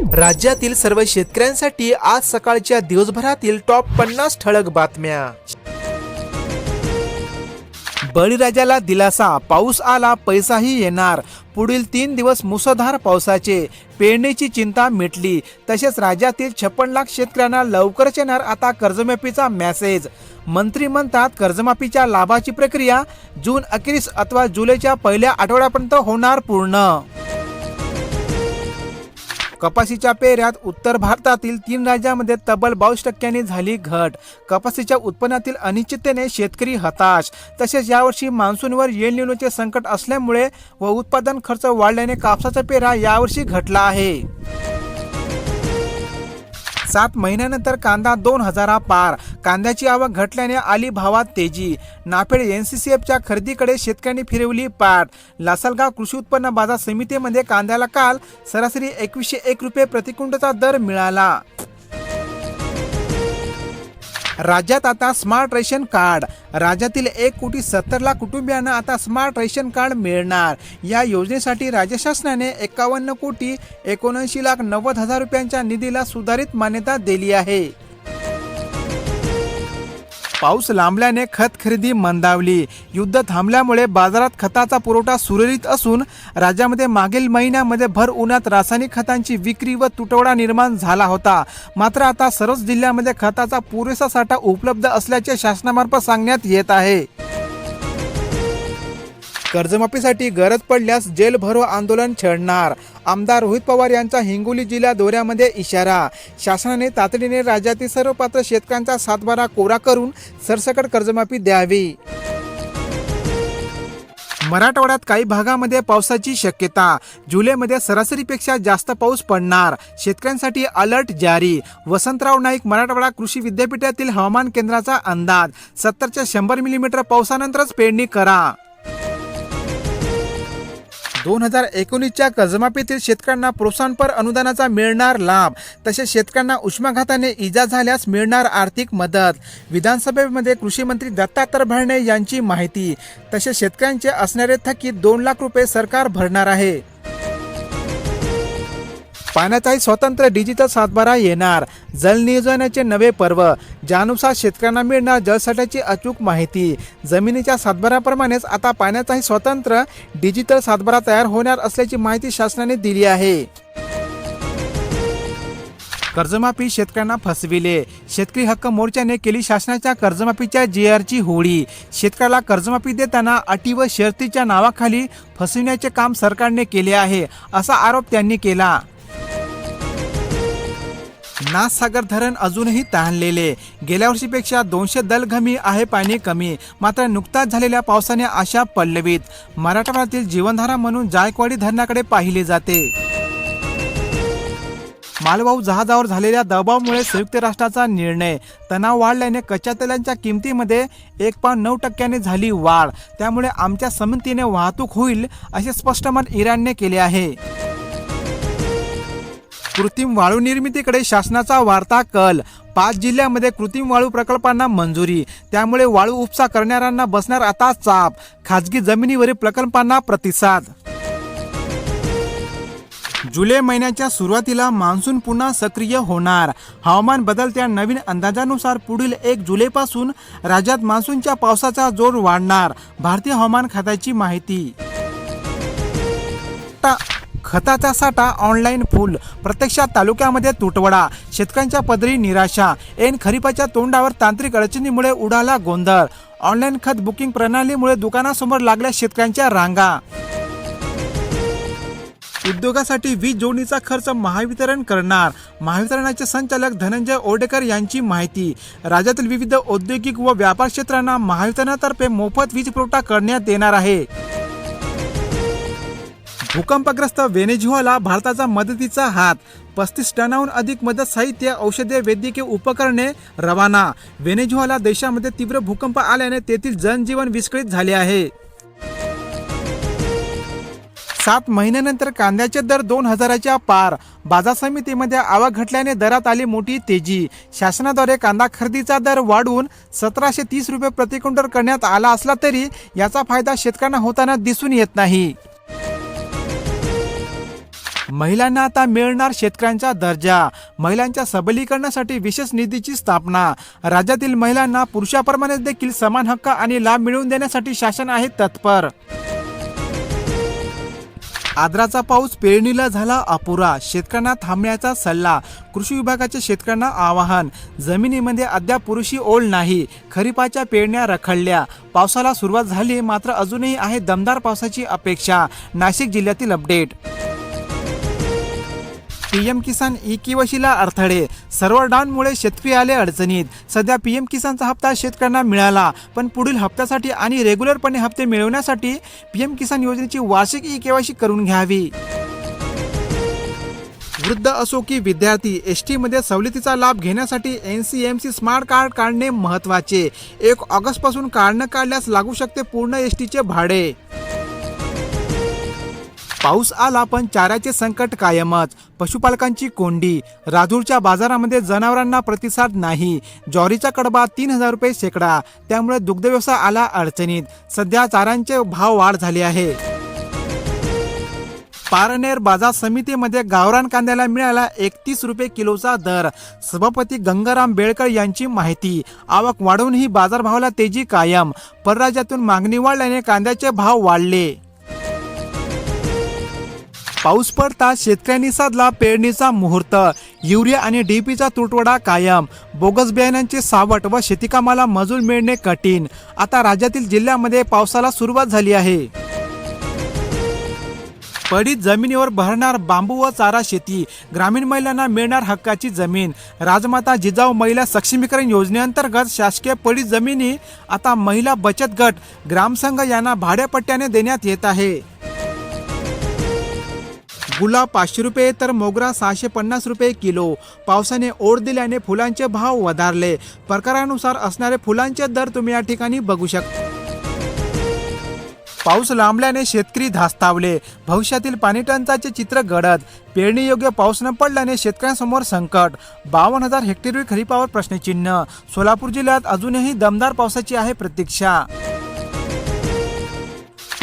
राज्यातील सर्व शेतकऱ्यांसाठी आज सकाळच्या दिवसभरातील टॉप 50 ठळक बातम्या। बळीराजाला दिलासा, पाऊस आला पैसाही येणार। पुढील 3 दिवस मुसळधार पावसाचे, पेरणीची चिंता मिटली। तसेच राज्यातील 56 लाख शेतकऱ्यांना लवकरच येणार आता कर्जमाफीचा मेसेज। मंत्री म्हणतात कर्जमाफीच्या लाभाची प्रक्रिया जून अखेरीस अथवा जुलैच्या पहिल्या आठवड्यापर्यंत होणार पूर्ण। कपाशीच्या पेऱ्यात उत्तर भारतातील 3 राज्यांमध्ये तब्बल 22% झाली घट। कपाशीच्या उत्पन्नातील अनिश्चिततेने शेतकरी हताश। तसेच यावर्षी मान्सूनवर एल निनोचे संकट असल्यामुळे व उत्पादन खर्च वाढल्याने कापसाचा पेरा यावर्षी घटला आहे। 7 महिन्यानंतर कांदा 2000 पार। कांद्याची आवक घटल्याने आली भावात तेजी। नाफेड NCCFच्या खरेदीकडे शेतकऱ्यांनी फिरवली पाठ। लासलगाव कृषी उत्पन्न बाजार समितीमध्ये कांद्याला काल सरासरी 2101 रुपये प्रति क्विंटलचा दर मिळाला। राज्यात आता स्मार्ट रेशन कार्ड। राज्यातील 1,70,00,000 कुटुंबियांना आता स्मार्ट रेशन कार्ड मिळणार। या योजनेसाठी राज्य शासनाने 51,79,90,000 रुपयांच्या निधीला सुधारित मान्यता दिली आहे। पाऊस लांबल्याने खत खरेदी मंदावली। युद्ध थांबल्यामुळे बाजारात खताचा पुरवठा सुरळीत असून राज्यामध्ये मागील महिन्यामध्ये भर उन्हात रासायनिक खतांची विक्री व तुटवडा निर्माण झाला होता। मात्र आता सर्वच जिल्ह्यामध्ये खताचा पुरेसा साठा उपलब्ध असल्याचे शासनामार्फत सांगण्यात येत आहे। कर्जमाफीसाठी गरज पडल्यास जेल भरो आंदोलन छेडणार। आमदार रोहित पवार यांचा हिंगोली जिल्हा दौऱ्यामध्ये इशारा। शासनाने तातडीने राज्यातील सर्व पात्र शेतकऱ्यांचा सातबारा कोरा करून सरसकट कर्जमाफी द्यावी। मराठवाड्यात काही भागामध्ये पावसाची शक्यता। जुलैमध्ये सरासरीपेक्षा जास्त पाऊस पडणार। शेतकऱ्यांसाठी अलर्ट जारी। वसंतराव नाईक मराठवाडा कृषी विद्यापीठातील हवामान केंद्राचा अंदाज 70 ते 100 मिलीमीटर पावसानंतरच पेरणी करा। 2019च्या कर्जमाफीतील शेतकऱ्यांना प्रोत्साहनपर अनुदानाचा मिळणार लाभ। तसेच शेतकऱ्यांना उष्माघाताने इजा झाल्यास मिळणार आर्थिक मदत। विधानसभेमध्ये कृषी मंत्री दत्तात्रय भरणे यांची माहिती। तसेच शेतकऱ्यांचे असणारे थकीत 2 लाख रुपये सरकार भरणार आहे। पाण्याचाही स्वतंत्र डिजिटल सातबारा येणार। जल नियोजनाचे नवे पर्व, ज्यानुसार शेतकऱ्यांना मिळणार जलसाठ्याची अचूक माहिती। जमिनीच्या सातबाराप्रमाणेच आता पाण्याचाही स्वतंत्र डिजिटल सातबारा तयार होणार असल्याची माहिती शासनाने दिली आहे। कर्जमाफी शेतकऱ्यांना फसविले। शेतकरी हक्क मोर्चाने केली शासनाच्या कर्जमाफीच्या GRची होळी। शेतकऱ्याला कर्जमाफी देताना अटी व शर्तीच्या नावाखाली फसविण्याचे काम सरकारने केले आहे, असा आरोप त्यांनी केला। नाथसागर धरण अजूनही तहानलेले। गेल्या वर्षीपेक्षा 200 दलघमी आहे पाणी कमी। मात्र नुकताच झालेल्या पावसाने आशा पल्लवीत। मराठवाड्यातील जीवनधारा म्हणून जायकवाडी धरणाकडे पाहिले जाते। मालवाहू जहाजावर झालेल्या दबावामुळे संयुक्त राष्ट्राचा निर्णय। तणाव वाढल्याने कच्च्या तेलांच्या किमतीमध्ये 1.9% झाली वाढ। त्यामुळे आमच्या संमतीने वाहतूक होईल असे स्पष्ट मत इराणने केले आहे। कृत्रिम वाळू निर्मितीकडे शासनाचा वाढता कल। 5 जिल्ह्यांमध्ये कृत्रिम वाळू प्रकल्पांना मंजुरी। त्यामुळे वाळू उपसा करणाऱ्यांना बसणार आता चाप। खाजगी जमिनीवरील प्रकल्पांना प्रतिसाद। जुलै महिन्याच्या सुरुवातीला मान्सून पुन्हा सक्रिय होणार। हवामान बदलत्या नवीन अंदाजानुसार पुढील 1 जुलैपासून राज्यात मान्सूनच्या पावसाचा जोर वाढणार। भारतीय हवामान खात्याची माहिती। खताचा साठा ऑनलाईन फुल, प्रत्यक्षात तालुक्यामध्ये तुटवडा। शेतकऱ्यांच्या पदरी निराशा। ऐन खरीपाच्या तोंडावर तांत्रिक अडचणीमुळे उडाला गोंधळ। ऑनलाईन खत बुकिंग प्रणालीमुळे दुकानासमोर लागल्या शेतकऱ्यांच्या रांगा। उद्योगासाठी वीज जोडणीचा खर्च महावितरण करणार। महावितरणाचे संचालक धनंजय ओडेकर यांची माहिती। राज्यातील विविध औद्योगिक व व्यापार क्षेत्रांना महावितरणातर्फे मोफत वीज पुरवठा करण्यात येणार आहे। भूकंपग्रस्त व्हेनेझुएला भारताचा मदतीचा हात। 35 टनाहून अधिक मदत साहित्य, औषधे, वैद्यकीय उपकरणे रवाना। व्हेनेझुएला देशामध्ये तीव्र भूकंप आल्याने तेथील जनजीवन विस्कळीत झाले आहे। 7 महिन्यानंतर कांद्याचे दर 2000च्या पार। बाजार समितीमध्ये आवक घटल्याने दरात आली मोठी तेजी। शासनाद्वारे कांदा खरेदीचा दर वाढवून 1730 रुपये प्रति क्विंटल करण्यात आला असला तरी याचा फायदा शेतकऱ्यांना होताना दिसून येत नाही। महिलांना आता मिळणार शेतकऱ्यांचा दर्जा, महिलांच्या सबलीकरणासाठी विशेष निधीची स्थापना, राज्यातील महिलांना पुरुषाप्रमाणे देखील समान हक्क आणि लाभ मिळवून देण्यासाठी शासन आहे तत्पर. आद्राचा पाऊस पेरणीला झाला अपुरा, शेतकऱ्यांना थांबण्याचा सल्ला, कृषी विभागाच्या शेतकऱ्यांना आवाहन. जमिनीमध्ये अद्याप पुरेशी ओल नाही, खरीपाच्या पेरण्या रखडल्या, पावसाला सुरुवात झाली मात्र अजूनही आहे दमदार पावसाची अपेक्षा. नाशिक जिल्ह्यातील अपडेट. पीएम किसान ई-केवायसीला अडथळे, सर्व्हर डाऊनमुळे शेतकरी आले अडचणीत. सध्या पीएम किसानचा हप्ता शेतकऱ्यांना मिळाला, पण पुढील हप्त्यासाठी आणि रेग्युलरपणे हप्ते मिळवण्यासाठी पीएम किसान योजनेची वार्षिक ई-केवायसी करून घ्यावी. वृद्ध असो की विद्यार्थी, एसटी मध्ये सवलतीचा लाभ घेण्यासाठी NCMC स्मार्ट कार्ड काढणे महत्त्वाचे. 1 ऑगस्ट पासून कार्ड न काढल्यास लागू शकते पूर्ण एसटीचे भाडे. पाऊस आला पण चाऱ्याचे संकट कायमच, पशुपालकांची कोंडी. राजूरच्या बाजारामध्ये जनावरांना प्रतिसाद नाही, ज्वारीचा कडबा 3000 रुपये शेकडा, त्यामुळे दुग्ध व्यवसाय आला अडचणीत. सध्या चाऱ्यांचे भाव वाढ झाली आहे. पारनेर बाजार समितीमध्ये गावरान कांद्याला मिळाला 31 रुपये किलोचा दर, सभापती गंगाराम बेळकर यांची माहिती. आवक वाढूनही बाजारभावाला तेजी कायम, परराज्यातून मागणी वाढल्याने कांद्याचे भाव वाढले. पाऊस पडता शेतकऱ्यांनी साधला पेरणीचा मुहूर्त, युरिया आणि DAPचा तुटवडा कायम, बोगस बियाण्यांचे सावट व शेतीकामाला मजूर मिळणे कठीण. आता राज्यातील जिल्ह्यामध्ये पावसाला सुरुवात झाली आहे. पडीत जमिनीवर भरणार बांबू व चारा शेती, ग्रामीण महिलांना मिळणार हक्काची जमीन. राजमाता जिजाऊ महिला सक्षमीकरण योजनेअंतर्गत शासकीय पडीत जमिनी आता महिला बचत गट, ग्रामसंघ यांना भाड्यापट्ट्याने देण्यात येत आहे. गुलाब 500 रुपये तर मोगरा 650 रुपये किलो. पावसाने ओढ दिल्याने फुलांचे भाव वधारले. प्रकारानुसार असणारे फुलांचे दर तुम्ही या ठिकाणी बघू शकता. पाऊस लांबल्याने शेतकरी धास्तावले, भविष्यातील पाणी टंचाईचे चित्र गडद. पेरणी योग्य पाऊस न पडल्याने शेतकऱ्यांसमोर संकट, 52,000 हेक्टरवरील खरीपावर प्रश्नचिन्ह. सोलापूर जिल्ह्यात अजूनही दमदार पावसाची आहे प्रतीक्षा.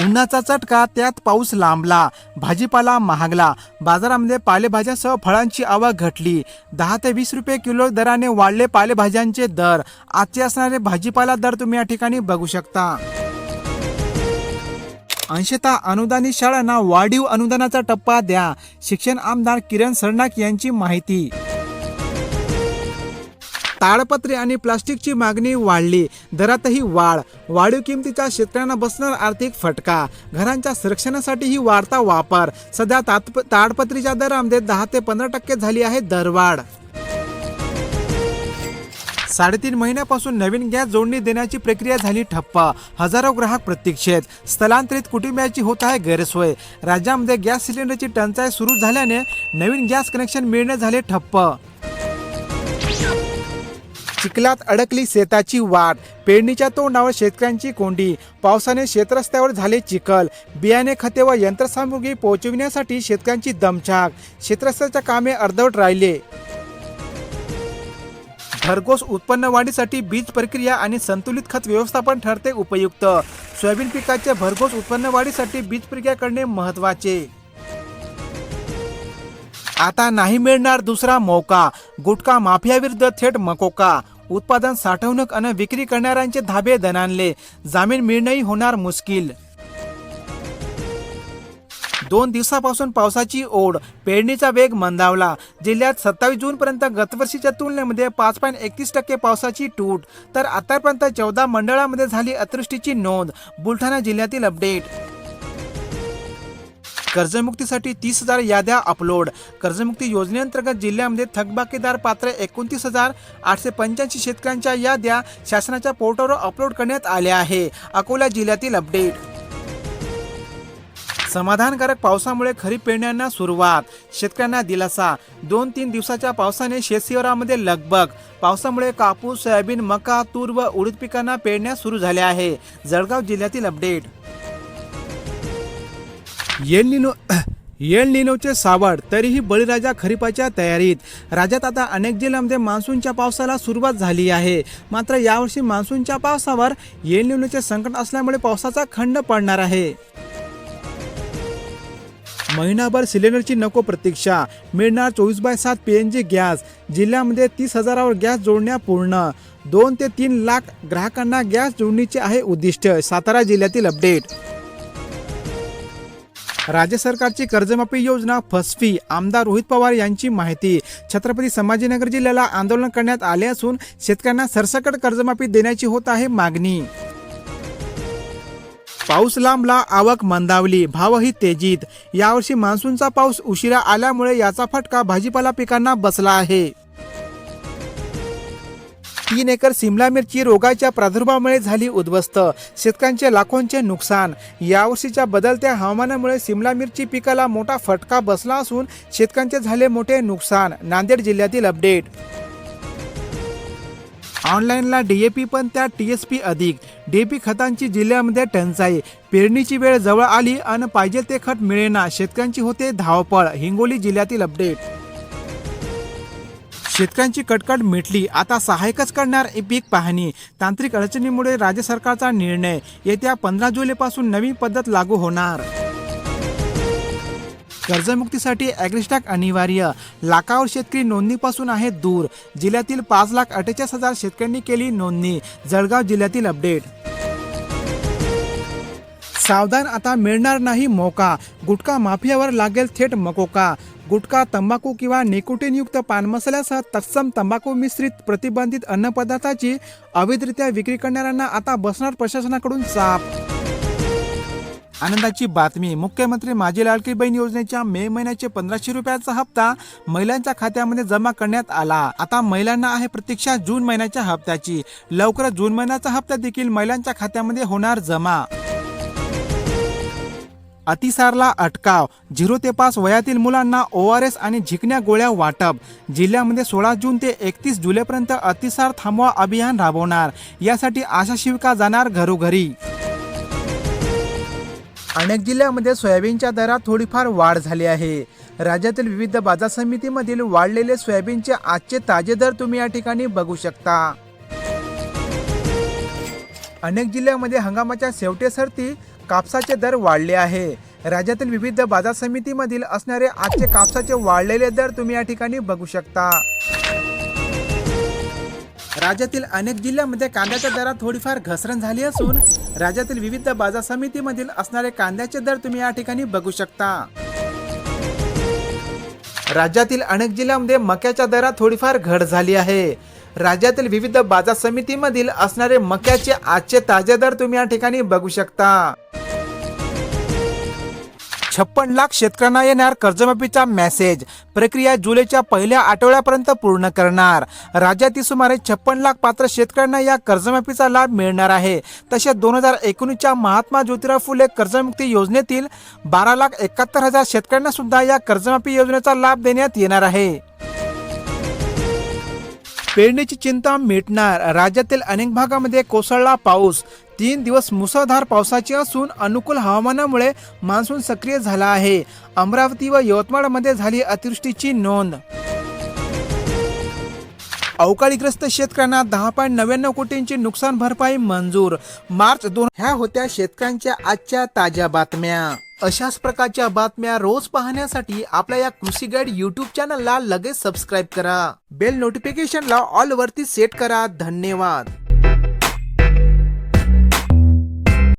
उन्हाचा चटका त्यात पाऊस लांबला, भाजीपाला महागला. बाजारामध्ये पालेभाज्यासह फळांची आवक घटली. 10 ते 20 रुपये किलो दराने वाढले पालेभाज्यांचे दर. आजचे असणारे भाजीपाला दर तुम्ही या ठिकाणी बघू शकता. अंशतः अनुदानित शाळांना वाढीव अनुदानाचा टप्पा द्या, शिक्षण आमदार किरण सरनाक यांची माहिती. ताडपत्री आणि प्लास्टिकची मागणी वाढली, दरातही वाढ. वाढीव किमतीचा शेतकऱ्यांना बसणार आर्थिक फटका. घरांच्या संरक्षणासाठी ही वाढता वापर. सध्या ताडपत्रीच्या दरामध्ये 10 ते 15% झाली आहे दरवाढ. 3.5 महिन्यापासून नवीन गॅस जोडणी देण्याची प्रक्रिया झाली ठप्प, हजारो ग्राहक प्रतीक्षेत. स्थलांतरित कुटुंबियाची होत आहे गैरसोय. राज्यामध्ये गॅस सिलेंडरची टंचाई सुरू झाल्याने नवीन गॅस कनेक्शन मिळणे झाले ठप्प. चिखलात अडकली शेताची वाट, पेरणीच्या तोंडावर शेतकऱ्यांची कोंडी. पावसाने शेतरस्त्यावर झाले चिखल, बियाणे खते व यंत्रसामुग्री पोहोचविण्यासाठी शेतकऱ्यांची दमछाक. शेतरस्त्याच्या कामे अर्धवट राहिले. भरघोस उत्पन्न वाढीसाठी बीज प्रक्रिया आणि संतुलित खत व्यवस्थापन ठरते उपयुक्त. सोयाबीन पिकाचे भरघोस उत्पन्न वाढीसाठी बीज प्रक्रिया करणे महत्त्वाचे. आता नाही मिळणार दुसरा मौका, गुटखा माफियाविरुद्ध थेट मकोका. उत्पादन, साठवणूक आणि विक्री करणाऱ्यांचे धाबे दणाणले, जामीन मिळणंही होणार मुश्किल. 2 दिवसापासून पावसाची ओढ, पेरणीचा वेग मंदावला. जिल्ह्यात 27 जूनपर्यंत गतवर्षीच्या तुलनेमध्ये 5.31% पावसाची तूट, तर आतापर्यंत 14 मंडळामध्ये झाली अतिवृष्टीची नोंद. बुलढाणा जिल्ह्यातील अपडेट. कर्जमुक्तीसाठी 30,000 याद्या अपलोड. कर्जमुक्ती योजनेअंतर्गत जिल्ह्यामध्ये थकबाकीदार पात्र 29,885 शेतकऱ्यांच्या याद्या शासनाच्या पोर्टलवर अपलोड करण्यात आल्या आहे. अकोला जिल्ह्यातील अपडेट. समाधानकारक पावसामुळे खरीप पेरण्यांना सुरुवात, शेतकऱ्यांना दिलासा. 2-3 दिवसाच्या पावसाने शेतशिवारामध्ये लगबग. पावसामुळे कापूस, सोयाबीन, मका, तूर व उडीद पिकांना पेरण्या सुरू झाल्या आहे. जळगाव जिल्ह्यातील अपडेट. एल निनोचे सावट, तरीही बळीराजा खरीपाच्या तयारीत. राज्यात आता अनेक जिल्ह्यांमध्ये मान्सूनच्या पावसाला सुरुवात झाली आहे. मात्र यावर्षी मान्सूनच्या पावसावर एल निनोचे संकट असल्यामुळे पावसाचा खंड पडणार आहे. महिनाभर सिलेंडरची नको प्रतीक्षा, मिळणार 24/7 PNG गॅस. जिल्ह्यामध्ये 30,000वर गॅस जोडण्या पूर्ण. 2 ते 3 लाख ग्राहकांना गॅस जोडणीचे आहे उद्दिष्ट. सातारा जिल्ह्यातील अपडेट. राज्य सरकारची कर्जमाफी योजना फसवी, आमदार रोहित पवार यांची माहिती. छत्रपती संभाजीनगर जिल्ह्याला आंदोलन करण्यात आले असून शेतकऱ्यांना सरसकट कर्जमाफी देण्याची होत आहे मागणी. पाऊस लांबला, आवक मंदावली, भावही तेजीत. यावर्षी मान्सूनचा पाऊस उशिरा आल्यामुळे याचा फटका भाजीपाला पिकांना बसला आहे. 3 एकर सिमला मिरची रोगाच्या प्रादुर्भावामुळे झाली उद्ध्वस्त. शेतकऱ्यांचे लाखोंचे नुकसान. यावर्षीच्या बदलत्या हवामानामुळे सिमला मिरची पिकाला मोठा फटका बसला असून शेतकऱ्यांचे झाले मोठे नुकसान. नांदेड जिल्ह्यातील अपडेट. ऑनलाईनला DAP पण त्या TSP अधिक. DAP खतांची जिल्ह्यामध्ये टंचाई. पेरणीची वेळ जवळ आली आणि पाहिजे ते खत मिळेना. शेतकऱ्यांची होते धावपळ. हिंगोली जिल्ह्यातील अपडेट. शेतकऱ्यांची कटकट मिटली, आता सहाय्यकच करणार पीक पाहणी. तांत्रिक अडचणीमुळे राज्य सरकारचा निर्णय. येत्या 15 जुलैपासून नवीन पद्धत लागू होणार. कर्जमुक्तीसाठी ॲग्रिस्टॅग अनिवार्य. लाखावर शेतकरी नोंदणीपासून आहेत दूर. जिल्ह्यातील 5,48,000 शेतकऱ्यांनी केली नोंदणी. जळगाव जिल्ह्यातील अपडेट. सावधान, आता मिळणार नाही मोका. गुटखा माफियावर लागेल थेट मकोका. गुटखा, तंबाखू किंवा निकोटीनयुक्त पान मसाल्यासह तत्सम तंबाखू मिश्रित प्रतिबंधित अन्नपदार्थाची अवैधरित्या विक्री करणाऱ्यांना आता बसणार प्रशासनाकडून चाप. आनंदाची बातमी. मुख्यमंत्री माझी लाडकी बहीण योजनेच्या मे महिन्याचे 1,500 रुपयाचा हप्ता महिलांच्या खात्यामध्ये जमा करण्यात आला. आता महिलांना आहे प्रतीक्षा जून महिन्याच्या हप्त्याची. लवकरच जून महिन्याचा हप्ता देखील महिलांच्या खात्यामध्ये होणार जमा. अतिसारला अटकाव. 0 ते 5 वयातील मुलांना ORS आणि झिकण्या गोळ्या वाटप. जिल्ह्यामध्ये 16 जून ते 31 जुलैपर्यंत अतिसार थांबवा अभियान राबवणार. यासाठी आशा सेविका जाणार घरोघरी. अनेक जिल्ह्यामध्ये सोयाबीनच्या दरात थोडीफार वाढ झाली आहे. राज्यातील विविध बाजार समितीमधील वाढलेले सोयाबीनचे आजचे ताजे दर तुम्ही या ठिकाणी बघू शकता. अनेक जिल्ह्यामध्ये हंगामाच्या शेवटेसरती कापसाचे दर वाढले आहे. राज्यातील विविध बाजार समितीमधील असणारे आजचे कापसाचे वाढलेले दर तुम्ही या ठिकाणी बघू शकता. राज्यातील अनेक जिल्ह्यामध्ये कांद्याच्या दरात थोडीफार घसरण झाली असून राज्यातील विविध बाजार समितीमधील असणारे कांद्याचे दर तुम्ही या ठिकाणी बघू शकता. राज्यातील अनेक जिल्ह्यामध्ये मक्याच्या दरात थोडीफार घट झाली आहे. राज्यातील विविध बाजार समितीमधील असणारे मक्याचे आजचे ताजे दर तुम्ही या ठिकाणी बघू शकता. 56 लाख शेतकऱ्यांना येणार कर्जमाफीचा मेसेज. प्रक्रिया जुलैच्या पहिल्या आठवड्यापर्यंत पूर्ण करणार. राज्यातील सुमारे 56 लाख पात्र शेतकऱ्यांना या कर्जमाफीचा लाभ मिळणार आहे. तसेच 2019च्या महात्मा ज्योतिराव फुले कर्जमुक्ती योजनेतील 12,71,000 शेतकऱ्यांना सुद्धा या कर्जमाफी योजनेचा लाभ देण्यात येणार आहे. पेरणीची चिंता मिटणार. राज्यातील अनेक भागामध्ये कोसळला पाऊस. 3 दिवस मुसळधार पावसाची असून अनुकूल हवामानामुळे मान्सून सक्रिय झाला आहे. अमरावती व यवतमाळमध्ये झाली अतिवृष्टीची नोंद. अवकाळीग्रस्त शेतकऱ्यांना 10.99 कोटींची नुकसान भरपाई मंजूर. मार्च 2 ह्या होत्या शेतकऱ्यांच्या आजच्या ताज्या बातम्या. अशाच प्रकारच्या बातम्या रोज पाहण्यासाठी आपल्या या कृषी गाईड YouTube चॅनलला लगेच सबस्क्राईब करा. बेल नोटिफिकेशनला ऑल वरती सेट करा. धन्यवाद.